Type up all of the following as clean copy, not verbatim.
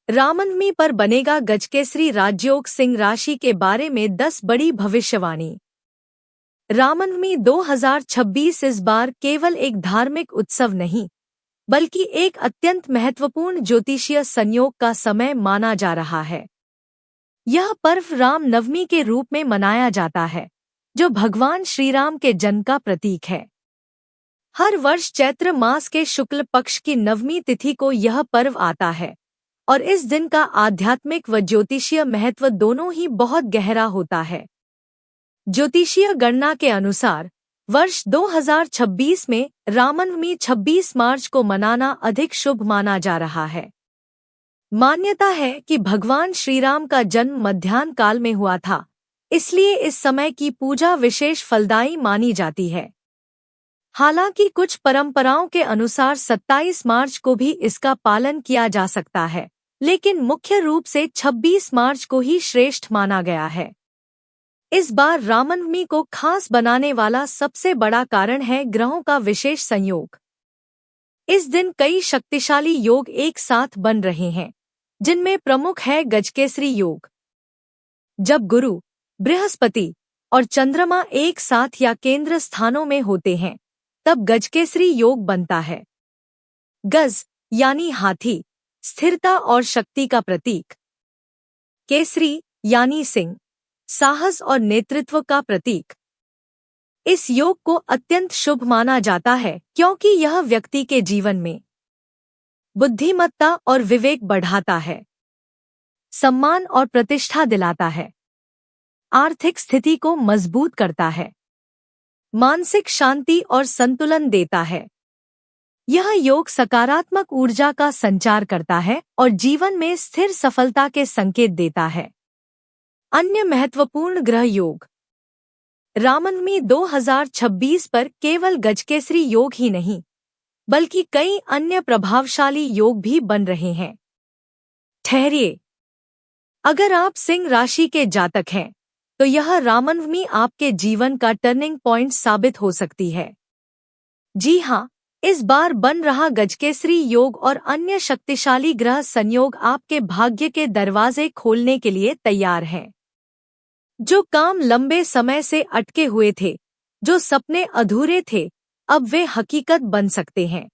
रामनवमी पर बनेगा गजकेसरी राजयोग। सिंह राशि के बारे में 10 बड़ी भविष्यवाणी। रामनवमी 2026 इस बार केवल एक धार्मिक उत्सव नहीं, बल्कि एक अत्यंत महत्वपूर्ण ज्योतिषीय संयोग का समय माना जा रहा है। यह पर्व राम नवमी के रूप में मनाया जाता है, जो भगवान श्रीराम के जन्म का प्रतीक है। हर वर्ष चैत्र मास के शुक्ल पक्ष की नवमी तिथि को यह पर्व आता है, और इस दिन का आध्यात्मिक व ज्योतिषीय महत्व दोनों ही बहुत गहरा होता है। ज्योतिषीय गणना के अनुसार वर्ष 2026 में रामनवमी 26 मार्च को मनाना अधिक शुभ माना जा रहा है। मान्यता है कि भगवान श्रीराम का जन्म मध्याह्न काल में हुआ था, इसलिए इस समय की पूजा विशेष फलदायी मानी जाती है। हालांकि कुछ परंपराओं के अनुसार 27 मार्च को भी इसका पालन किया जा सकता है, लेकिन मुख्य रूप से 26 मार्च को ही श्रेष्ठ माना गया है। इस बार रामनवमी को खास बनाने वाला सबसे बड़ा कारण है ग्रहों का विशेष संयोग। इस दिन कई शक्तिशाली योग एक साथ बन रहे हैं, जिनमें प्रमुख है गजकेसरी योग। जब गुरु, बृहस्पति और चंद्रमा एक साथ या केंद्र स्थानों में होते हैं, तब गजकेसरी योग बनता है। गज यानी हाथी, स्थिरता और शक्ति का प्रतीक। केसरी यानी सिंह, साहस और नेतृत्व का प्रतीक। इस योग को अत्यंत शुभ माना जाता है क्योंकि यह व्यक्ति के जीवन में बुद्धिमत्ता और विवेक बढ़ाता है, सम्मान और प्रतिष्ठा दिलाता है, आर्थिक स्थिति को मजबूत करता है, मानसिक शांति और संतुलन देता है। यह योग सकारात्मक ऊर्जा का संचार करता है और जीवन में स्थिर सफलता के संकेत देता है। अन्य महत्वपूर्ण ग्रह योग। रामनवमी 2026 पर केवल गजकेसरी योग ही नहीं, बल्कि कई अन्य प्रभावशाली योग भी बन रहे हैं। ठहरिए, अगर आप सिंह राशि के जातक हैं, तो यह रामनवमी आपके जीवन का टर्निंग पॉइंट साबित हो सकती है। जी हाँ, इस बार बन रहा गजकेसरी योग और अन्य शक्तिशाली ग्रह संयोग आपके भाग्य के दरवाजे खोलने के लिए तैयार हैं। जो काम लंबे समय से अटके हुए थे, जो सपने अधूरे थे, अब वे हकीकत बन सकते हैं।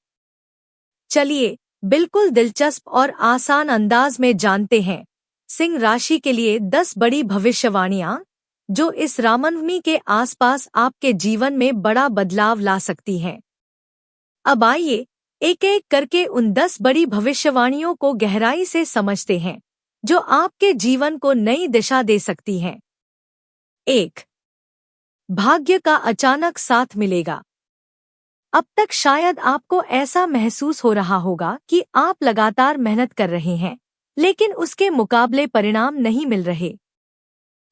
चलिए बिल्कुल दिलचस्प और आसान अंदाज में जानते हैं सिंह राशि के लिए 10 बड़ी भविष्यवाणियां, जो इस रामनवमी के आसपास आपके जीवन में बड़ा बदलाव ला सकती हैं। अब आइए एक एक करके उन 10 बड़ी भविष्यवाणियों को गहराई से समझते हैं, जो आपके जीवन को नई दिशा दे सकती हैं। 1. भाग्य का अचानक साथ मिलेगा। अब तक शायद आपको ऐसा महसूस हो रहा होगा कि आप लगातार मेहनत कर रहे हैं, लेकिन उसके मुकाबले परिणाम नहीं मिल रहे।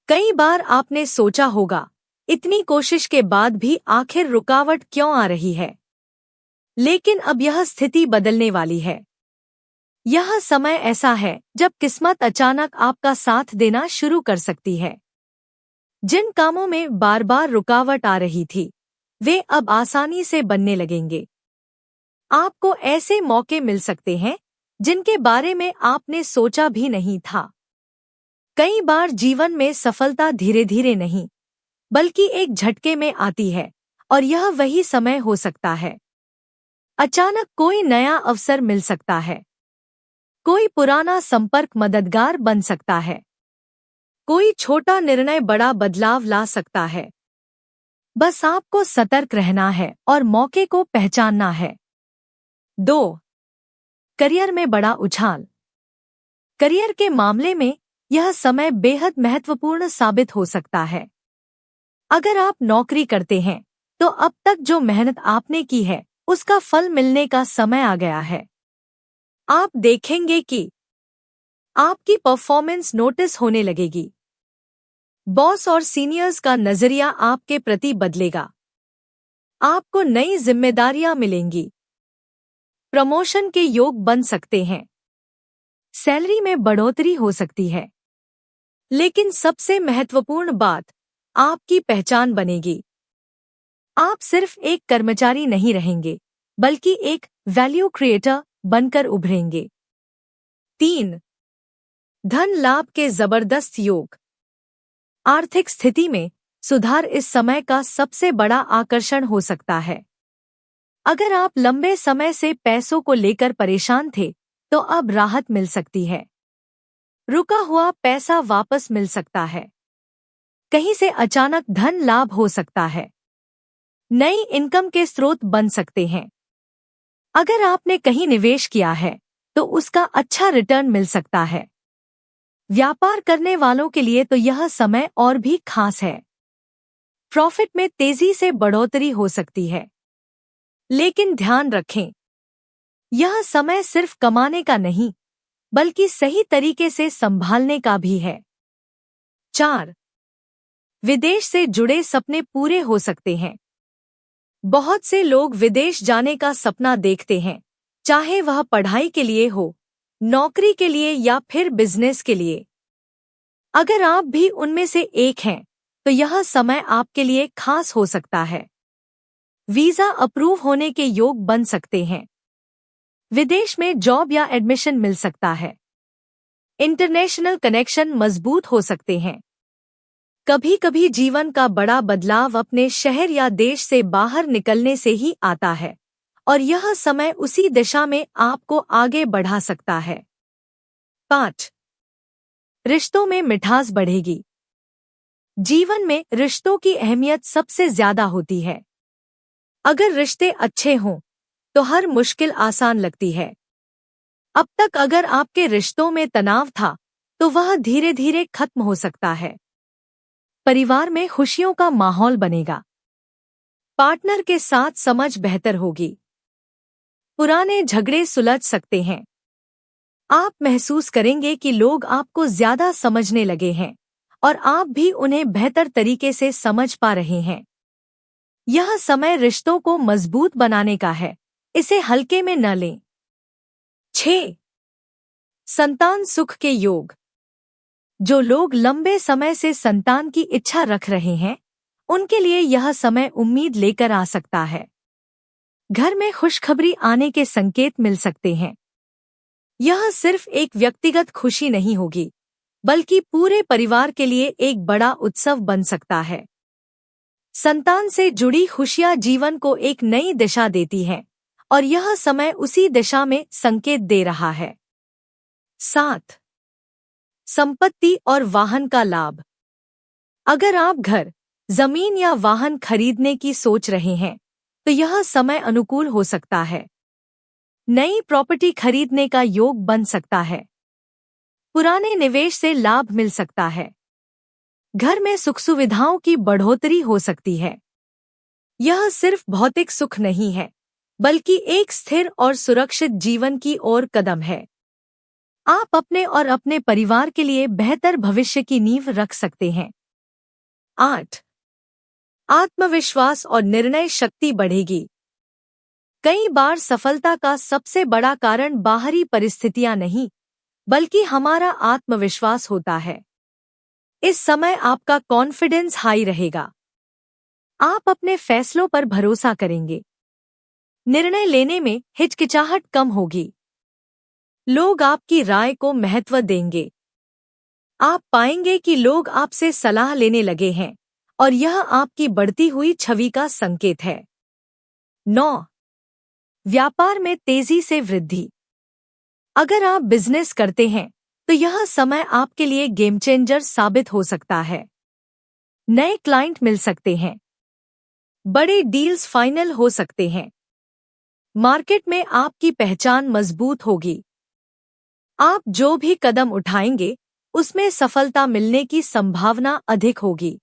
कई बार आपने सोचा होगा, इतनी कोशिश के बाद भी आखिर रुकावट क्यों आ रही है? लेकिन अब यह स्थिति बदलने वाली है। यह समय ऐसा है जब किस्मत अचानक आपका साथ देना शुरू कर सकती है। जिन कामों में बार बार रुकावट आ रही थी, वे अब आसानी से बनने लगेंगे। आपको ऐसे मौके मिल सकते हैं जिनके बारे में आपने सोचा भी नहीं था। कई बार जीवन में सफलता धीरे धीरे नहीं, बल्कि एक झटके में आती है, और यह वही समय हो सकता है। अचानक कोई नया अवसर मिल सकता है। कोई पुराना संपर्क मददगार बन सकता है। कोई छोटा निर्णय बड़ा बदलाव ला सकता है। बस आपको सतर्क रहना है और मौके को पहचानना है। 2. करियर में बड़ा उछाल। करियर के मामले में यह समय बेहद महत्वपूर्ण साबित हो सकता है। अगर आप नौकरी करते हैं, तो अब तक जो मेहनत आपने की है, उसका फल मिलने का समय आ गया है। आप देखेंगे कि आपकी परफॉर्मेंस नोटिस होने लगेगी। बॉस और सीनियर्स का नजरिया आपके प्रति बदलेगा। आपको नई जिम्मेदारियां मिलेंगी। प्रमोशन के योग बन सकते हैं। सैलरी में बढ़ोतरी हो सकती है। लेकिन सबसे महत्वपूर्ण बात, आपकी पहचान बनेगी। आप सिर्फ एक कर्मचारी नहीं रहेंगे, बल्कि एक वैल्यू क्रिएटर बनकर उभरेंगे। 3. धन लाभ के जबरदस्त योग। आर्थिक स्थिति में सुधार इस समय का सबसे बड़ा आकर्षण हो सकता है। अगर आप लंबे समय से पैसों को लेकर परेशान थे, तो अब राहत मिल सकती है। रुका हुआ पैसा वापस मिल सकता है। कहीं से अचानक धन लाभ हो सकता है। नई इनकम के स्रोत बन सकते हैं। अगर आपने कहीं निवेश किया है, तो उसका अच्छा रिटर्न मिल सकता है। व्यापार करने वालों के लिए तो यह समय और भी खास है। प्रॉफिट में तेजी से बढ़ोतरी हो सकती है। लेकिन ध्यान रखें, यह समय सिर्फ कमाने का नहीं, बल्कि सही तरीके से संभालने का भी है। 4. विदेश से जुड़े सपने पूरे हो सकते हैं। बहुत से लोग विदेश जाने का सपना देखते हैं, चाहे वह पढ़ाई के लिए हो, नौकरी के लिए या फिर बिजनेस के लिए। अगर आप भी उनमें से एक हैं, तो यह समय आपके लिए खास हो सकता है। वीजा अप्रूव होने के योग बन सकते हैं। विदेश में जॉब या एडमिशन मिल सकता है। इंटरनेशनल कनेक्शन मजबूत हो सकते हैं। कभी कभी जीवन का बड़ा बदलाव अपने शहर या देश से बाहर निकलने से ही आता है, और यह समय उसी दिशा में आपको आगे बढ़ा सकता है। 5. रिश्तों में मिठास बढ़ेगी। जीवन में रिश्तों की अहमियत सबसे ज्यादा होती है। अगर रिश्ते अच्छे हों, तो हर मुश्किल आसान लगती है। अब तक अगर आपके रिश्तों में तनाव था, तो वह धीरे धीरे खत्म हो सकता है। परिवार में खुशियों का माहौल बनेगा। पार्टनर के साथ समझ बेहतर होगी। पुराने झगड़े सुलझ सकते हैं। आप महसूस करेंगे कि लोग आपको ज्यादा समझने लगे हैं, और आप भी उन्हें बेहतर तरीके से समझ पा रहे हैं। यह समय रिश्तों को मजबूत बनाने का है, इसे हल्के में न लें। 6. संतान सुख के योग। जो लोग लंबे समय से संतान की इच्छा रख रहे हैं, उनके लिए यह समय उम्मीद लेकर आ सकता है। घर में खुशखबरी आने के संकेत मिल सकते हैं। यह सिर्फ एक व्यक्तिगत खुशी नहीं होगी, बल्कि पूरे परिवार के लिए एक बड़ा उत्सव बन सकता है। संतान से जुड़ी खुशियां जीवन को एक नई दिशा देती हैं, और यह समय उसी दिशा में संकेत दे रहा है। 7. संपत्ति और वाहन का लाभ। अगर आप घर, जमीन या वाहन खरीदने की सोच रहे हैं, तो यह समय अनुकूल हो सकता है। नई प्रॉपर्टी खरीदने का योग बन सकता है। पुराने निवेश से लाभ मिल सकता है। घर में सुख सुविधाओं की बढ़ोतरी हो सकती है। यह सिर्फ भौतिक सुख नहीं है, बल्कि एक स्थिर और सुरक्षित जीवन की ओर कदम है। आप अपने और अपने परिवार के लिए बेहतर भविष्य की नींव रख सकते हैं। 8. आत्मविश्वास और निर्णय शक्ति बढ़ेगी। कई बार सफलता का सबसे बड़ा कारण बाहरी परिस्थितियां नहीं, बल्कि हमारा आत्मविश्वास होता है। इस समय आपका कॉन्फिडेंस हाई रहेगा। आप अपने फैसलों पर भरोसा करेंगे। निर्णय लेने में हिचकिचाहट कम होगी। लोग आपकी राय को महत्व देंगे। आप पाएंगे कि लोग आपसे सलाह लेने लगे हैं, और यह आपकी बढ़ती हुई छवि का संकेत है। 9. व्यापार में तेजी से वृद्धि। अगर आप बिजनेस करते हैं, तो यह समय आपके लिए गेम चेंजर साबित हो सकता है। नए क्लाइंट मिल सकते हैं। बड़े डील्स फाइनल हो सकते हैं। मार्केट में आपकी पहचान मजबूत होगी। आप जो भी कदम उठाएंगे, उसमें सफलता मिलने की संभावना अधिक होगी।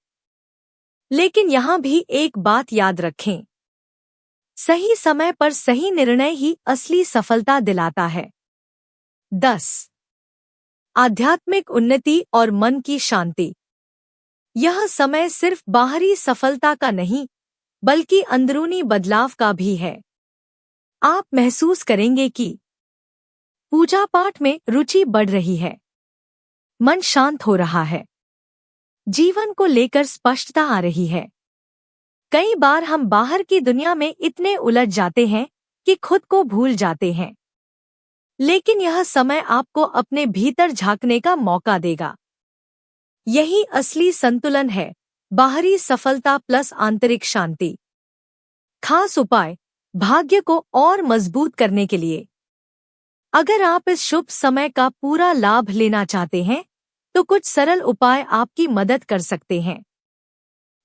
लेकिन यहाँ भी एक बात याद रखें, सही समय पर सही निर्णय ही असली सफलता दिलाता है। 10. आध्यात्मिक उन्नति और मन की शांति। यह समय सिर्फ बाहरी सफलता का नहीं, बल्कि अंदरूनी बदलाव का भी है। आप महसूस करेंगे कि पूजा पाठ में रुचि बढ़ रही है, मन शांत हो रहा है, जीवन को लेकर स्पष्टता आ रही है। कई बार हम बाहर की दुनिया में इतने उलझ जाते हैं कि खुद को भूल जाते हैं। लेकिन यह समय आपको अपने भीतर झांकने का मौका देगा। यही असली संतुलन है, बाहरी सफलता प्लस आंतरिक शांति। खास उपाय भाग्य को और मजबूत करने के लिए। अगर आप इस शुभ समय का पूरा लाभ लेना चाहते हैं तो कुछ सरल उपाय आपकी मदद कर सकते हैं।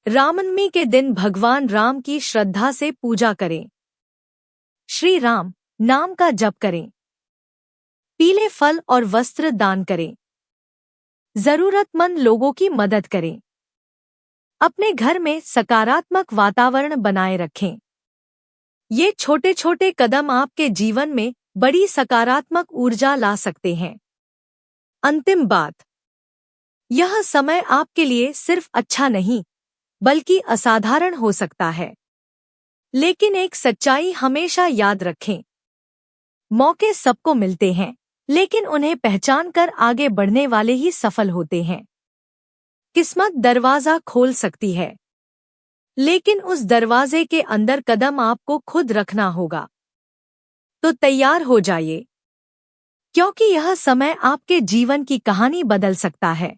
रामनवमी के दिन भगवान राम की श्रद्धा से पूजा करें। श्री राम नाम का जप करें। पीले फल और वस्त्र दान करें। जरूरतमंद लोगों की मदद करें। अपने घर में सकारात्मक वातावरण बनाए रखें। ये छोटे छोटे कदम आपके जीवन में बड़ी सकारात्मक ऊर्जा ला सकते हैं। अंतिम बात, यह समय आपके लिए सिर्फ अच्छा नहीं बल्कि असाधारण हो सकता है। लेकिन एक सच्चाई हमेशा याद रखें, मौके सबको मिलते हैं, लेकिन उन्हें पहचान कर आगे बढ़ने वाले ही सफल होते हैं। किस्मत दरवाजा खोल सकती है, लेकिन उस दरवाजे के अंदर कदम आपको खुद रखना होगा। तो तैयार हो जाइए, क्योंकि यह समय आपके जीवन की कहानी बदल सकता है।